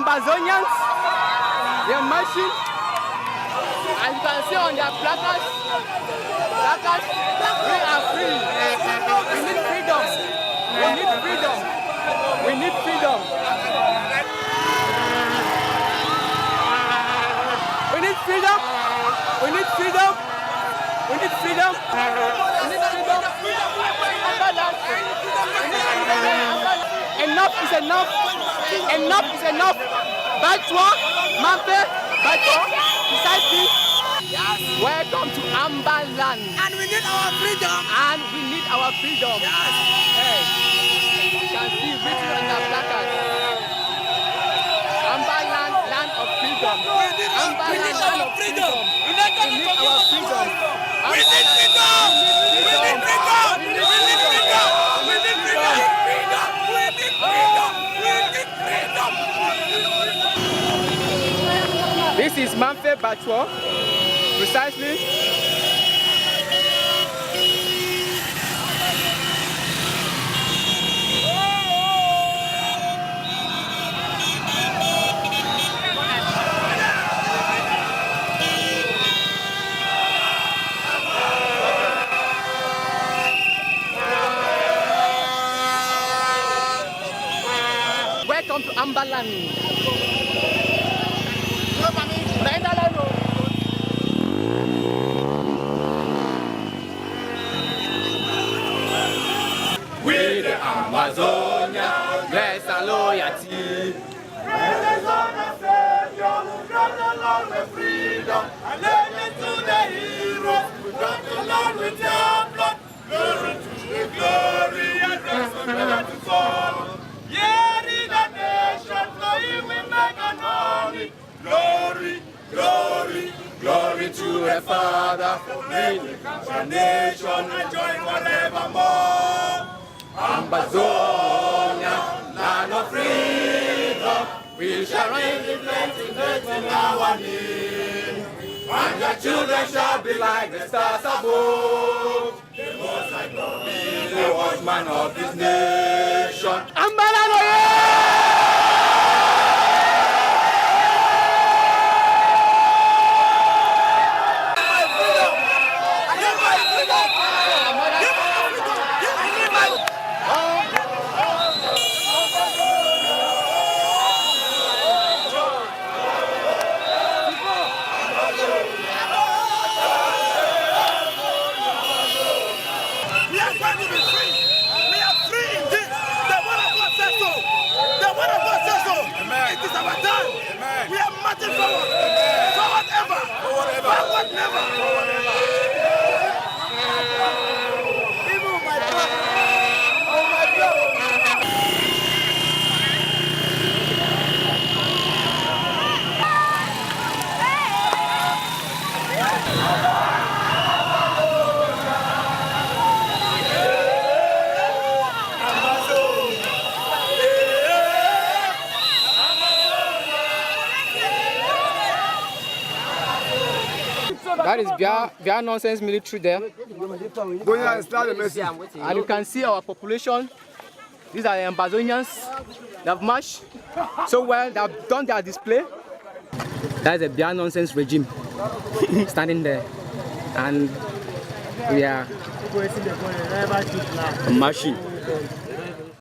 Ambazonians. They are marching. As you can see on their placards, we are free. We need freedom. We need freedom. We need freedom. We need freedom. We need freedom. We need freedom. We need freedom. Enough is enough. Enough is enough. Batwa, Mampe, Batwa, precisely. Yes. Welcome to Amba land. And we need our freedom. And we need our freedom. Yes. Hey. You can see written on the placard. Amba land, land of freedom. Amba land, land of freedom. We need our freedom. We need freedom. We need freedom. We need freedom. We need freedom. We need freedom. We need freedom. This is Mamfe Batwa, precisely. Welcome to Ambaland. We the Amazonia, bless and loyalty. Renaissance and Savior, who brought the Lord with freedom, and led it to the heroes, who brought the Lord with their blood. Glory to the glory and rest on the to fall. Yeah, in the nation, flowing we make an army. Glory, glory, glory to the Father, for making our nation and joy forevermore. Amazonia, land of freedom, we shall reign in plenty in our need. And your children shall be like the stars above. The Most High God be the watchman of this nation. Ambaland, that is Bia nonsense military there. And you can see our population. These are the Ambazonians. They have marched so well, they have done their display. That is a Bia nonsense regime standing there. And we are marching.